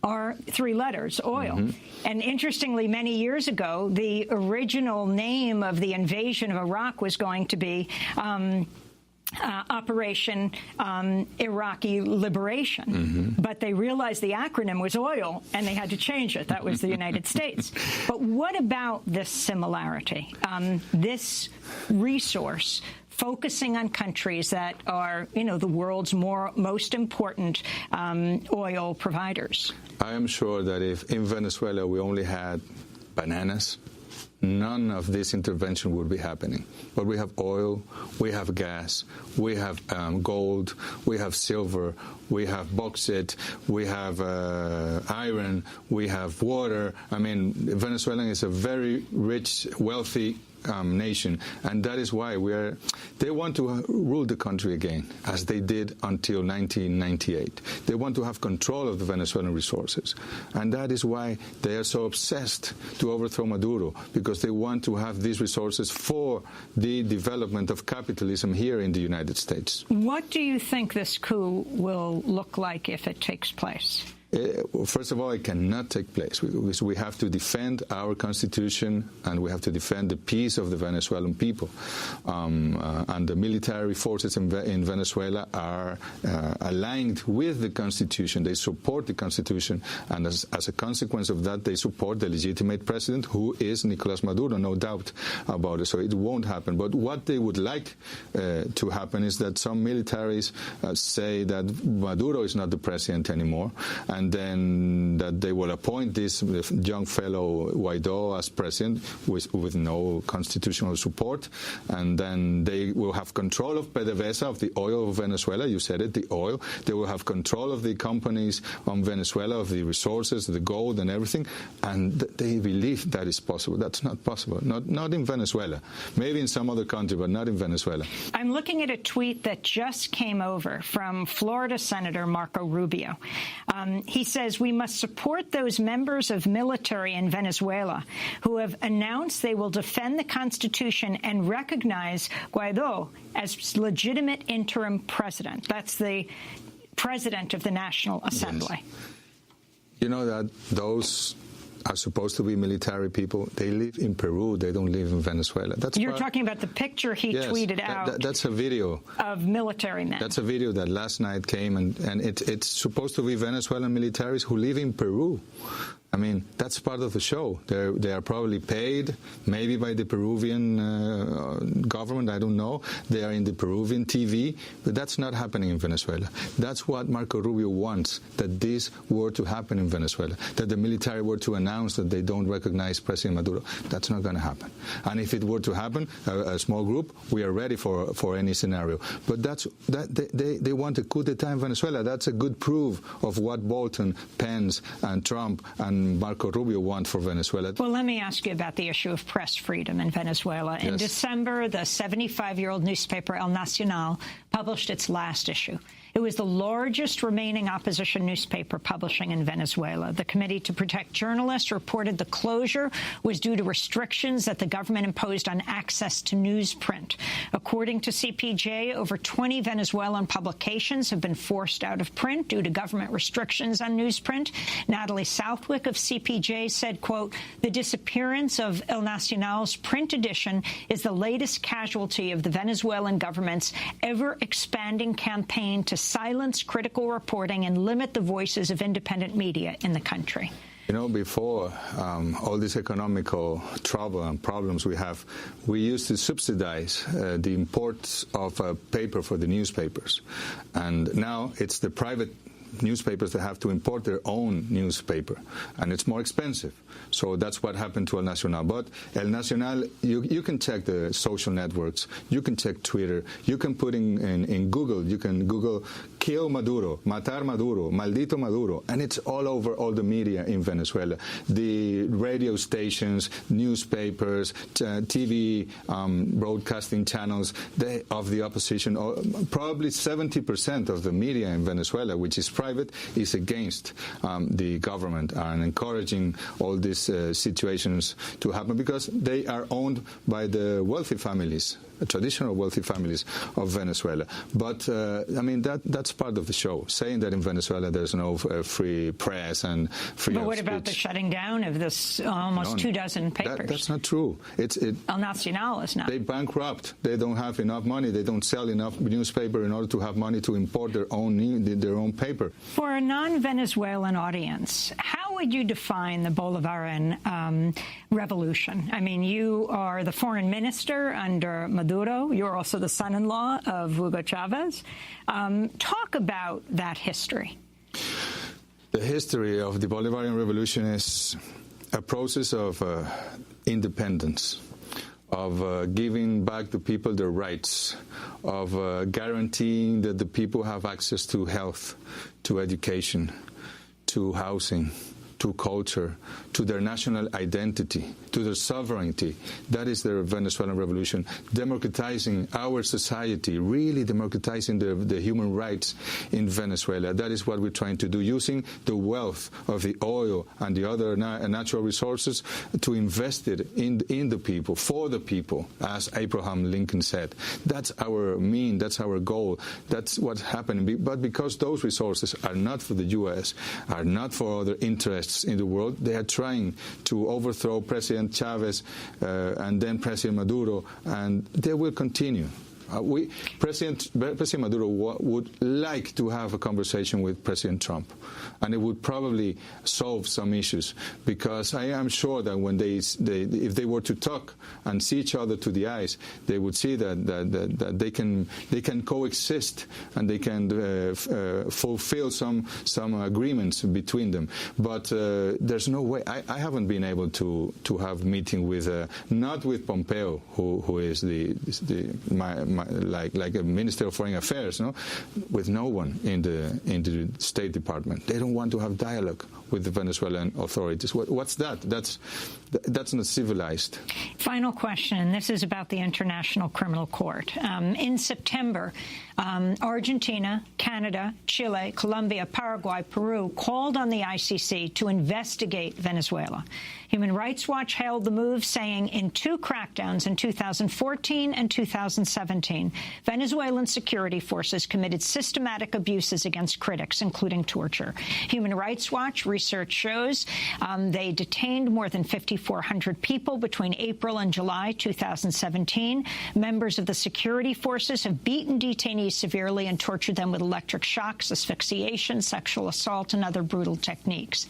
are 3 letters, oil. And interestingly, many years ago, the original name of the invasion of Iraq was going to be Operation Iraqi Liberation. But they realized the acronym was oil, and they had to change it. That was the United States. But what about this similarity, this resource, focusing on countries that are, the world's most important oil providers? I am sure that if in Venezuela we only had bananas, none of this intervention would be happening. But we have oil, we have gas, we have gold, we have silver, we have bauxite, we have iron, we have water. I mean, Venezuela is a very rich, wealthy nation, and that is why they want to rule the country again, as they did until 1998. They want to have control of the Venezuelan resources, and that is why they are so obsessed to overthrow Maduro, because they want to have these resources for the development of capitalism here in the United States. What do you think this coup will look like if it takes place? First of all, it cannot take place. We have to defend our constitution, and we have to defend the peace of the Venezuelan people. And the military forces in Venezuela are aligned with the constitution. They support the constitution, and as a consequence of that, they support the legitimate president, who is Nicolás Maduro, no doubt about it. So it won't happen. But what they would like to happen is that some militaries say that Maduro is not the president anymore, and then that they will appoint this young fellow Guaidó as president with no constitutional support, and then they will have control of PDVSA, of the oil of Venezuela. You said it, the oil. They will have control of the companies on Venezuela, of the resources, the gold and everything, and they believe that is possible. That's not possible. Not in Venezuela. Maybe in some other country, but not in Venezuela. I'm looking at a tweet that just came over from Florida Senator Marco Rubio. He says, we must support those members of military in Venezuela who have announced they will defend the Constitution and recognize Guaidó as legitimate interim president. That's the president of the National Assembly. Yes. You know that those are supposed to be military people. They live in Peru. They don't live in Venezuela. You're talking about the picture he tweeted out. That's a video of military men. That's a video that last night came, and it's supposed to be Venezuelan militaries who live in Peru. I mean, that's part of the show. They are probably paid, maybe by the Peruvian government, I don't know. They are in the Peruvian TV, but that's not happening in Venezuela. That's what Marco Rubio wants, that this were to happen in Venezuela, that the military were to announce that they don't recognize President Maduro. That's not going to happen. And if it were to happen, a small group, we are ready for any scenario. But they want a coup d'etat in Venezuela. That's a good proof of what Bolton, Pence, and Trump, and Marco Rubio want for Venezuela. Well, let me ask you about the issue of press freedom in Venezuela. In December, the 75-year-old newspaper El Nacional published its last issue. It was the largest remaining opposition newspaper publishing in Venezuela. The Committee to Protect Journalists reported the closure was due to restrictions that the government imposed on access to newsprint. According to CPJ, over 20 Venezuelan publications have been forced out of print due to government restrictions on newsprint. Natalie Southwick of CPJ said, quote, the disappearance of El Nacional's print edition is the latest casualty of the Venezuelan government's ever-expanding campaign to silence critical reporting and limit the voices of independent media in the country. You know, before all this economical trouble and problems we used to subsidize the imports of paper for the newspapers. And now it's the private newspapers that have to import their own newspaper, and it's more expensive. So that's what happened to El Nacional. But El Nacional, you can check the social networks, you can check Twitter, you can put in Google, you can Google kill Maduro, matar Maduro, maldito Maduro, and it's all over all the media in Venezuela. The radio stations, newspapers, TV broadcasting channels of the opposition, probably 70% of the media in Venezuela, which is private, private, is against the government and encouraging all these situations to happen because they are owned by the wealthy families, traditional wealthy families of Venezuela. But, I mean, that's part of the show, saying that in Venezuela there's no free press and freedom of speech. But what about the shutting down of this almost 24 papers? That's not true. El Nacional is not. They bankrupt. They don't have enough money. They don't sell enough newspaper in order to have money to import their own paper. For a non-Venezuelan audience, how would you define the Bolivarian revolution? I mean, you are the foreign minister under Maduro. You're also the son-in-law of Hugo Chavez. Talk about that history. The history of the Bolivarian Revolution is a process of independence, of giving back to people their rights, of guaranteeing that the people have access to health, to education, to housing, to culture, to their national identity, to their sovereignty. That is the Venezuelan revolution, democratizing our society, really democratizing the human rights in Venezuela. That is what we're trying to do, using the wealth of the oil and the other natural resources to invest it in the people, for the people, as Abraham Lincoln said. That's our mean, that's our goal, that's what's happening. But because those resources are not for the U.S., are not for other interests in the world, they are trying to overthrow President Chavez and then President Maduro, and they will continue. President Maduro would like to have a conversation with President Trump, and it would probably solve some issues, because I am sure that when if they were to talk and see each other to the eyes, they would see that they can coexist and they can fulfill some agreements between them. But there's no way. I haven't been able to have meeting with not with Pompeo, who is like a Minister of Foreign Affairs, no, with no one in the State Department. They don't want to have dialogue with the Venezuelan authorities. What's that? That's not civilized. Final question, and this is about the International Criminal Court. In September, Argentina, Canada, Chile, Colombia, Paraguay, Peru called on the ICC to investigate Venezuela. Human Rights Watch hailed the move, saying in 2 crackdowns in 2014 and 2017, Venezuelan security forces committed systematic abuses against critics, including torture. Human Rights Watch research shows they detained more than 5,400 people between April and July 2017. Members of the security forces have beaten detainees severely and tortured them with electric shocks, asphyxiation, sexual assault, and other brutal techniques.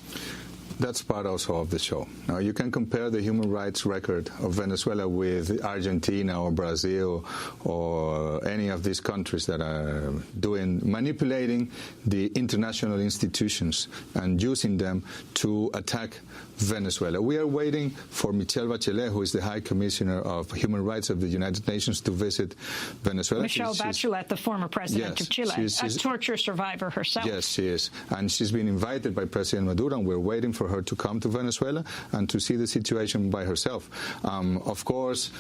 That's part also of the show. Now, you can compare the human rights record of Venezuela with Argentina or Brazil or any of these countries that are manipulating the international institutions and using them to attack Venezuela. We are waiting for Michelle Bachelet, who is the High Commissioner of Human Rights of the United Nations, to visit Venezuela. Michelle Bachelet, the former president of Chile, a torture survivor herself. Yes, she is. And she's been invited by President Maduro, and we're waiting for her to come to Venezuela and to see the situation by herself. Of course,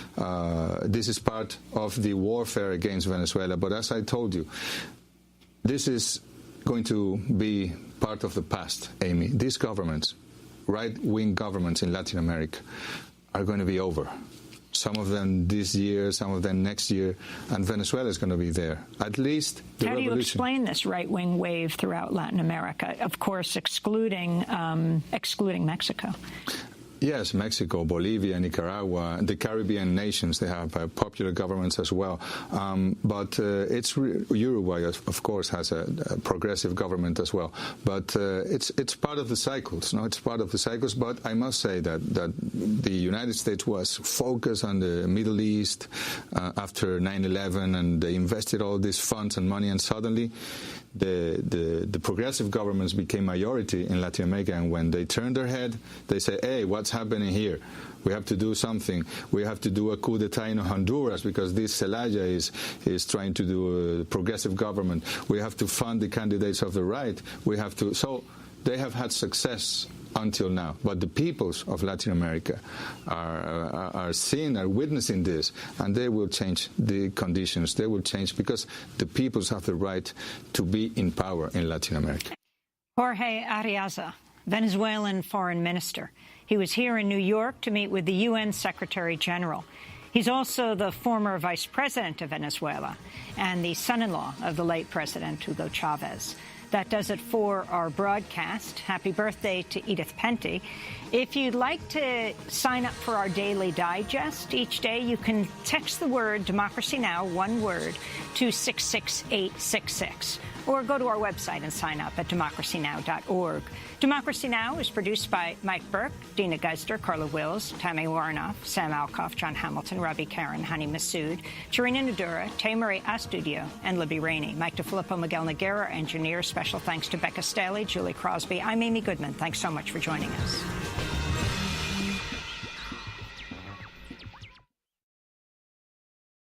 this is part of the warfare against Venezuela, but as I told you, this is going to be part of the past, Amy. These governments, right-wing governments in Latin America, are going to be over. Some of them this year, some of them next year, and Venezuela is going to be there. At least the revolution. How do you explain this right-wing wave throughout Latin America, of course excluding Mexico? Yes, Mexico, Bolivia, Nicaragua, the Caribbean nations, they have popular governments as well. But Uruguay, of course, has a progressive government as well. But it's part of the cycles. No, it's part of the cycles. But I must say that the United States was focused on the Middle East after 9/11, and they invested all these funds and money, and suddenly the progressive governments became majority in Latin America, and when they turn their head, they say, hey, what's happening here? We have to do something. We have to do a coup d'etat in Honduras because this Zelaya is trying to do a progressive government. We have to fund the candidates of the right. We have to. So they have had success until now. But the peoples of Latin America are witnessing this, and they will change the conditions. They will change because the peoples have the right to be in power in Latin America. Jorge Arriaza, Venezuelan foreign minister. He was here in New York to meet with the UN Secretary General. He's also the former vice president of Venezuela and the son-in-law of the late President Hugo Chavez. That does it for our broadcast. Happy birthday to Edith Penty. If you'd like to sign up for our daily digest each day, you can text the word Democracy Now!, one word, to 66866. Or go to our website and sign up at democracynow.org. Democracy Now! Is produced by Mike Burke, Dina Geister, Carla Wills, Tammy Warnoff, Sam Alcoff, John Hamilton, Robbie Karen, Hani Massoud, Charina Nadura, Tay-Marie Astudio, and Libby Rainey. Mike DeFilippo, Miguel Noguera, engineer. Special thanks to Becca Staley, Julie Crosby. I'm Amy Goodman. Thanks so much for joining us.